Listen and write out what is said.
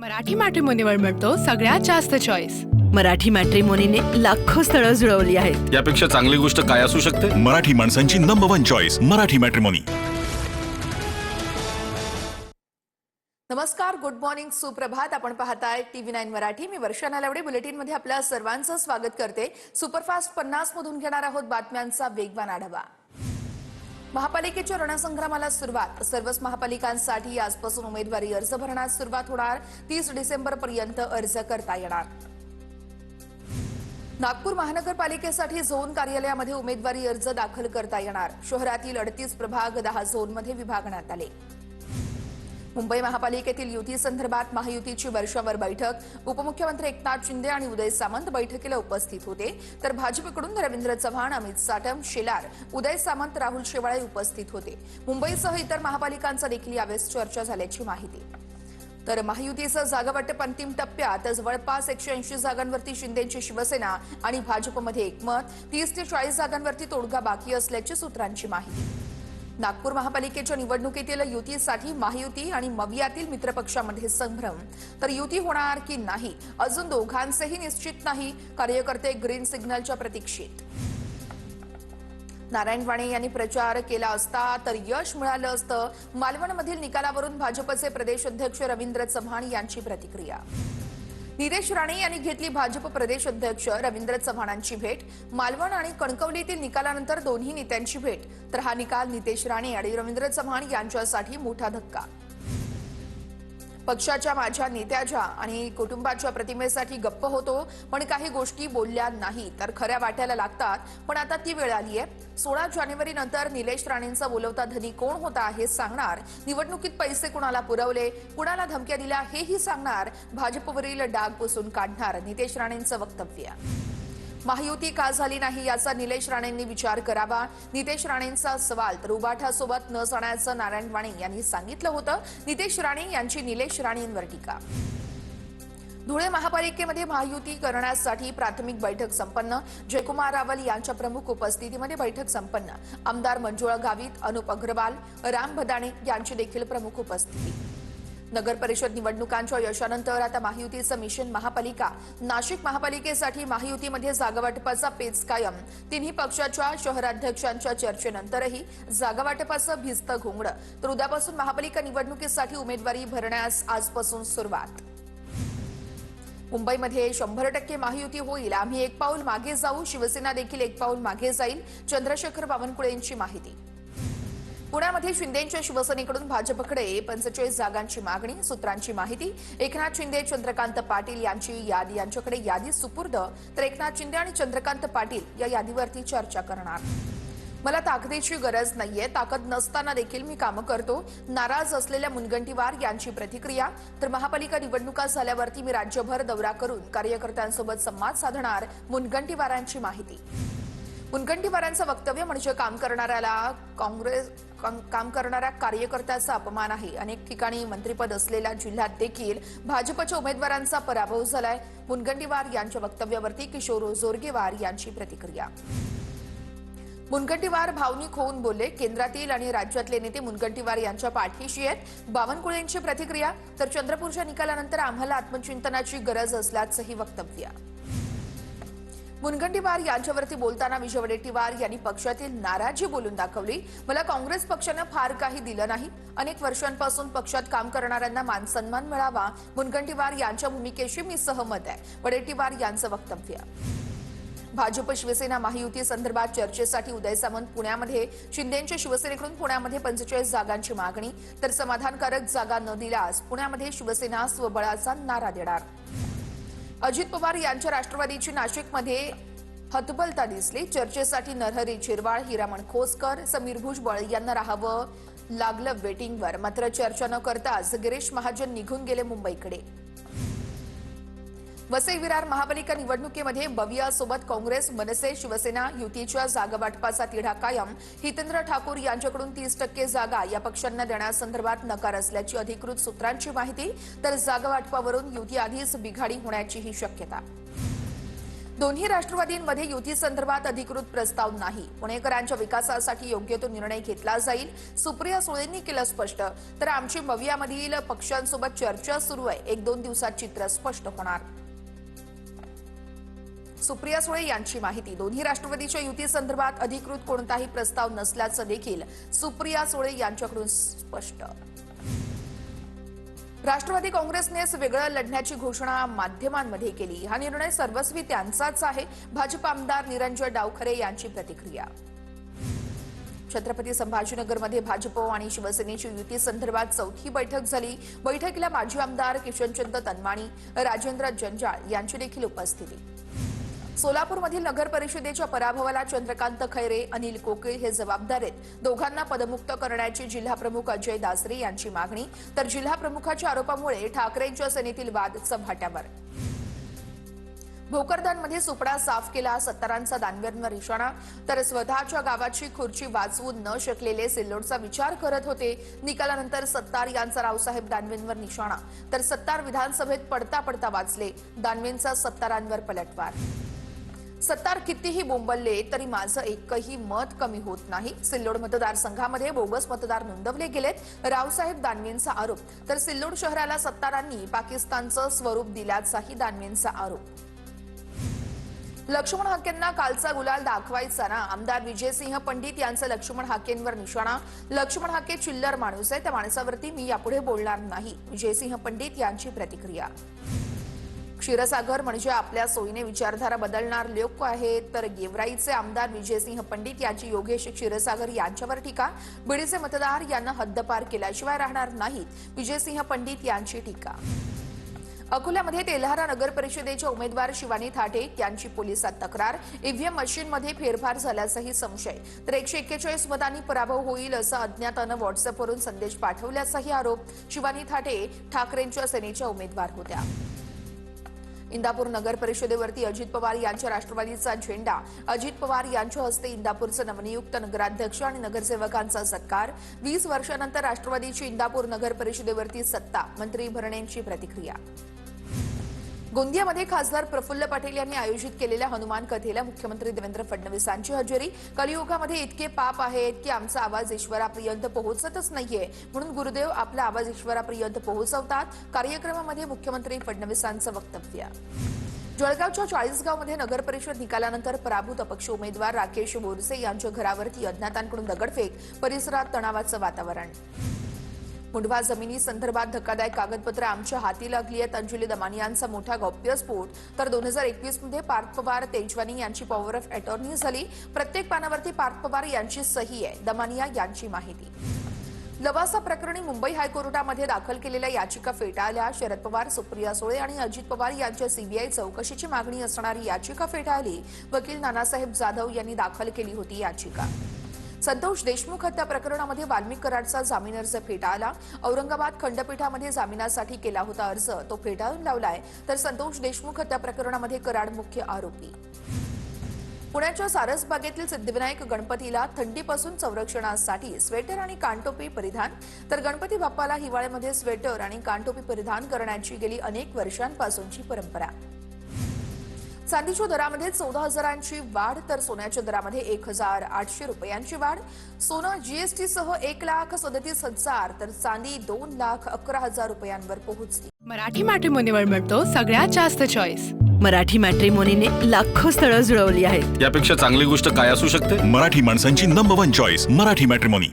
मराठी मॅट्रिमोनीवर मिळतो सगळ्यात जास्त चॉईस। मराठी मॅट्रिमोनीने लाखो स्थळं जुळवली आहेत। यापेक्षा चांगली गोष्ट काय असू शकते? मराठी माणसांची नंबर 1 चॉईस मराठी मॅट्रिमोनी। नमस्कार, गुड मॉर्निंग, सुप्रभात। आपण पाहताय TV9 मराठी। मी वर्षा नालवडे बुलेटिन मध्ये आपल्या सर्वांचं स्वागत करते। सुपरफास्ट 50 मधून घेणार आहोत बातम्यांचा वेगवान आढावा। महापालिकेच्या रणसंग्रामाला सुरुवात। सर्वच महापालिकांसाठी आजपासून उमेदवारी अर्ज भरण्यास सुरुवात होणार। 30 डिसेंबर पर्यंत अर्ज करता येणार। नागपूर महानगरपालिकेसाठी झोन कार्यालयामध्ये उमेदवारी अर्ज दाखल करता येणार। शहरातील 38 प्रभाग 10 झोनमध्ये विभागण्यात आले। मुंबई महापालिकेतील युती संदर्भात महायुतीची वर्षावर बैठक। उपमुख्यमंत्री एकनाथ शिंदे आणि उदय सामंत बैठकीला उपस्थित होते, तर भाजपकडून रवींद्र चव्हाण, अमित साटम, शेलार, उदय सामंत, राहुल शेवाळे उपस्थित होते। मुंबईसह इतर महापालिकांचा देखील यावेळी चर्चा झाल्याची माहिती। तर महायुतीचं जागावाटप अंतिम टप्प्यात। जवळपास 180 जागांवरती शिंदेची शिवसेना आणि भाजपमध्ये एकमत। 30 ते 40 जागांवरती तोडगा बाकी असल्याची सूत्रांची माहिती। नागपूर महापालिकेच्या निवडणुकीतील युतीसाठी महायुती आणि मवियातील मित्रपक्षामध्ये संभ्रम। तर युती होणार की नाही अजून दोघांचेही निश्चित नाही। कार्यकर्ते ग्रीन सिग्नलच्या प्रतीक्षेत। नारायण राणे यांनी प्रचार केला असता तर यश मिळालं असतं। मालवणमधील निकालावरून भाजपचे प्रदेश अध्यक्ष रवींद्र चव्हाण यांची प्रतिक्रिया। नितेश राणे यांनी घेतली भाजप प्रदेश अध्यक्ष रवींद्र चव्हाणांची भेट। मालवण आणि कणकवलीतील निकालानंतर दोन्ही नेत्यांची भेट। तर हा निकाल नितेश राणे आणि रवींद्र चव्हाण यांच्यासाठी मोठा धक्का। पक्षाच्या माझ्या नेत्याच्या आणि कुटुंबाच्या प्रतिमेसाठी गप्प होतो, पण काही गोष्टी बोलल्या नाही तर खऱ्या वाटायला लागतात। पण आता ती वेळ आली आहे। 16 जानेवारी नंतर निलेश राणेंचा बोलवता धनी कोण होता हे सांगणार। निवडणुकीत पैसे कुणाला पुरवले, कुणाला धमक्या दिल्या हेही सांगणार। भाजपवरील डाग पुसून काढणार नितेश राणेंचं वक्तव्य। महायुती का झाली नाही याचा निलेश राणेंनी विचार करावा। नितेश राणेंचा सवाल। तर उबाठासोबत न जाण्याचं नारायण राणे यांनी सांगितलं होतं। नितेश राणे यांची निलेश राणेंवर टीका। धुळे महापालिकेमध्ये महायुती करण्यासाठी प्राथमिक बैठक संपन्न। जयकुमार रावल यांच्या प्रमुख उपस्थितीमध्ये बैठक संपन्न। आमदार मंजुळा गावित, अनुप अग्रवाल, राम भदाणे यांची देखील प्रमुख उपस्थिती। नगर परिषद निवडणुकांच्या यशानंतर आता महायुतीचं मिशन महापालिका। नाशिक महापालिकेसाठी महायुतीमध्ये जागावाटपाचा पेच कायम। तिन्ही पक्षाच्या शहराध्यक्षांच्या चर्चेनंतरही जागावाटपाचं भिजतं घोंगडं। तर उद्यापासून महापालिका निवडणुकीसाठी उमेदवारी भरण्यास आजपासून सुरुवात। मुंबईमध्ये 100% महायुती होईल। आम्ही एक पाऊल मागे जाऊ, शिवसेना देखील एक पाऊल मागे जाईल। चंद्रशेखर बावनकुळेंची माहिती। पुण्यामध्ये शिंदेच्या शिवसेनेकडून भाजपकडे 45 जागांची मागणी। सूत्रांची माहिती। एकनाथ शिंदे, चंद्रकांत पाटील यांच्याकडे यादी सुपूर्द। तर एकनाथ शिंदे आणि चंद्रकांत पाटील या यादीवरती चर्चा करणार। मला ताकदीची गरज नाहीये, ताकद नसताना देखील मी कामं करतो। नाराज असलेल्या मुनगंटीवार यांची प्रतिक्रिया। तर महापालिका निवडणुका झाल्यावरती मी राज्यभर दौरा करून कार्यकर्त्यांसोबत संवाद साधणार। मुनगंटीवारांची माहिती। मुनगंटीवारांचं वक्तव्य म्हणजे काम करणाऱ्या कार्यकर्त्याचा अपमान आहे। अनेक ठिकाणी मंत्रिपद असलेल्या जिल्ह्यात देखील भाजपच्या उमेदवारांचा पराभव झालाय। मुनगंटीवार यांच्या वक्तव्यावरती किशोर जोरगेवार यांची प्रतिक्रिया। मुनगंटीवार भावनिक होऊन बोलले। केंद्रातील आणि राज्यातले नेते मुनगंटीवार यांच्या पाठीशी आहेत। बावनकुळेंची प्रतिक्रिया। तर चंद्रपूरच्या निकालानंतर आम्हाला आत्मचिंतनाची गरज असल्याचंही वक्तव्य। मुनगंटीवार यांच्यावरती बोलताना विजय वडेट्टीवार यांनी पक्षातील नाराजी बोलून दाखवली। मला काँग्रेस पक्षानं फार काही दिलं नाही। अनेक वर्षांपासून पक्षात काम करणाऱ्यांना मानसन्मान मिळावा। मुनगंटीवार यांच्या भूमिकेशी मी सहमत आहे। वडेट्टीवार यांचं वक्तव्य। भाजप शिवसेना महायुती संदर्भात चर्चेसाठी उदय सामंत पुण्यामध्ये। शिंदेच्या शिवसेनेकडून पुण्यामध्ये 45 जागांची मागणी। तर समाधानकारक जागा न दिल्यास पुण्यामध्ये शिवसेना स्वबळाचा नारा देणार। अजित पवार यांच्या राष्ट्रवादीची नाशिकमध्ये हतबलता दिसली। चर्चेसाठी नरहरी झिरवाळ, हिरामण खोसकर, समीर भुजबळ यांना राहावं लागलं वेटिंगवर। मात्र चर्चा न करताच गिरीश महाजन निघून गेले मुंबईकडे। वसई विरार महापालिका निवडणुकीमध्ये बवियासोबत काँग्रेस, मनसे, शिवसेना युतीच्या जागावाटपाचा तिढा कायम। हितेंद्र ठाकूर यांच्याकडून 30% जागा या पक्षांना देण्यासंदर्भात नकार असल्याची अधिकृत सूत्रांची माहिती। तर जागावाटपावरून युती आधीच बिघाडी होण्याचीही शक्यता। दोन्ही राष्ट्रवादींमध्ये युती संदर्भात अधिकृत प्रस्ताव नाही. पुणेकरांच्या विकासासाठी योग्य तो निर्णय घेतला जाईल. सुप्रिया सुळेंनी केलं स्पष्ट. तर आमची मवियामधील पक्षांसोबत चर्चा सुरू आहे. 1-2 दिवसात चित्र स्पष्ट होणार. सुप्रिया सुळे यांची माहिती. दोन्ही राष्ट्रवादीच्या युती संदर्भात अधिकृत कोणताही प्रस्ताव नसल्याचं देखील सुप्रिया सुळे यांच्याकडून स्पष्ट. राष्ट्रवादी काँग्रेसनेच वेगळं लढण्याची घोषणा माध्यमांमध्ये केली. हा निर्णय सर्वस्वी त्यांचाच आहे. भाजप आमदार निरंजन डावखरे यांची प्रतिक्रिया. छत्रपती संभाजीनगरमध्ये भाजप आणि शिवसेनेची युती संदर्भात चौथी बैठक झाली. बैठकीला माजी आमदार किशनचंद तनवाणी, राजेंद्र जंजाळ यांची देखील उपस्थिती. सोलापूरमधील नगर परिषदेच्या पराभवाला चंद्रकांत खैरे, अनिल कोकिळ हे जबाबदार आहेत. दोघांना पदमुक्त करण्याची जिल्हाप्रमुख अजय दासरे यांची मागणी. तर जिल्हाप्रमुखाच्या आरोपामुळे ठाकरेंच्या सेनेतील वाद चव्हाट्यावर. भोकरदानमध्ये सुपडा साफ केला. सत्तारांचा दानवेंवर निशाणा. तर स्वतःच्या गावाची खुर्ची वाचवून न शकलेले सिल्लोडचा विचार करत होते. निकालानंतर सत्तार यांचा रावसाहेब दानवेंवर निशाणा. तर सत्तार विधानसभेत पडता पडता वाचले. दानवेंचा सत्तारांवर पलटवार. सत्तार कितीही बोंबलले तरी माझं एकही मत कमी होत नाही. सिल्लोड मतदारसंघामध्ये बोगस मतदार नोंदवले गेलेत. रावसाहेब दानवेंचा आरोप. तर सिल्लोड शहराला सत्तारांनी पाकिस्तानचं स्वरूप दिल्याचाही दानवेंचा आरोप. लक्ष्मण हाकेंना कालचा गुलाल दाखवायचा ना. आमदार विजयसिंह पंडित यांचं लक्ष्मण हाकेंवर निशाणा. लक्ष्मण हाके चिल्लर माणूस आहे. त्या माणसावरती मी यापुढे बोलणार नाही. विजयसिंह पंडित यांची प्रतिक्रिया. क्षीरसागर म्हणजे आपल्या सोयीने विचारधारा बदलणार लोक आहेत. तर गेवराईचे आमदार विजयसिंह पंडित यांची योगेश क्षीरसागर यांच्यावर टीका. बीडचे मतदार यांना हद्दपार केल्याशिवाय राहणार नाहीत. विजयसिंह पंडित यांची टीका. अकोल्यामध्ये तेल्हारा नगर परिषदेच्या उमेदवार शिवानी थाटे यांची पोलिसात तक्रार. ईव्हीएम मशीनमध्ये फेरफार झाल्याचाही संशय. तर 141 मतांनी पराभव होईल असं अज्ञातानं व्हॉट्सअपवरून संदेश पाठवल्याचाही आरोप. शिवानी थाटे ठाकरेंच्या सेनेच्या उमेदवार होत्या. इंदापूर नगर परिषदेवरती अजित पवार यांच्या राष्ट्रवादीचा झेंडा. अजित पवार यांच्या हस्ते इंदापूरचे नवनियुक्त नगराध्यक्ष आणि नगरसेवकांचा सत्कार. 20 वर्षांनंतर राष्ट्रवादीची इंदापूर नगर परिषदेवरती सत्ता. मंत्री भरणेंची प्रतिक्रिया. गोंदियामध्ये खासदार प्रफुल्ल पटेल यांनी आयोजित केलेल्या हनुमान कथेला मुख्यमंत्री देवेंद्र फडणवीसांची हजेरी. कलियुगामध्ये इतके पाप आहेत की आमचा आवाज ईश्वरापर्यंत पोहोचतच नाहीये, म्हणून गुरुदेव आपला आवाज ईश्वरापर्यंत पोहोचवतात. कार्यक्रमामध्ये मुख्यमंत्री फडणवीसांचं वक्तव्य. जळगावच्या 40गावमध्ये नगरपरिषद निकालानंतर पराभूत अपक्ष उमेदवार राकेश बोरसे यांच्या घरावरती अज्ञातांकडून दगडफेक. परिसरात तणावाचं वातावरण. मुंढवा जमिनी संदर्भात धक्कादायक कागदपत्र आमच्या हाती लागली आहेत. अंजली दमानियांचा मोठा गौप्यस्फोट. तर 2021 मध्ये पार्थ पवार तेजवानी यांची पॉवर ऑफ अटॉर्नी झाली. प्रत्येक पानावरती पार्थ पवार यांची सही आहे. दमानिया यांची माहिती. लवासा प्रकरणी मुंबई हायकोर्टामध्ये दाखल केलेल्या याचिका फेटाळल्या. शरद पवार, सुप्रिया सुळे आणि अजित पवार यांच्या सीबीआय चौकशीची मागणी असणारी याचिका फेटाळली. वकील नानासाहेब जाधव यांनी दाखल केली होती याचिका. संतोष देशमुख हत्या प्रकरणामध्ये वाल्मिक कराडचा जामीन अर्ज फेटाळला. औरंगाबाद खंडपीठामध्ये जामिनासाठी केला होता अर्ज, तो फेटाळून लावलाय. तर संतोष देशमुख हत्या प्रकरणामध्ये कराड मुख्य आरोपी. पुण्याच्या सारसबागेतील सिद्धिविनायक गणपतीला थंडीपासून संरक्षणासाठी स्वेटर आणि कानटोपी परिधान. तर गणपती बाप्पाला हिवाळ्यामध्ये स्वेटर आणि कानटोपी परिधान करण्याची गेली अनेक वर्षांपासूनची परंपरा. चांदीच्या दरामध्ये 14,000ची वाढ. तर सोन्याच्या दरामध्ये 1,800 रुपयांची वाढ. सोनं जीएसटीसह 1,37,000 तर चांदी 2,11,000 रुपयांवर पोहोचली. मराठी मॅट्रिमोनीवर मिळतो सगळ्यात जास्त चॉईस. मराठी मॅट्रिमोनीने लाखो स्थळं जुळवली आहेत. यापेक्षा चांगली गोष्ट काय असू शकते? मराठी माणसांची नंबर 1 चॉईस मराठी मॅट्रिमोनी.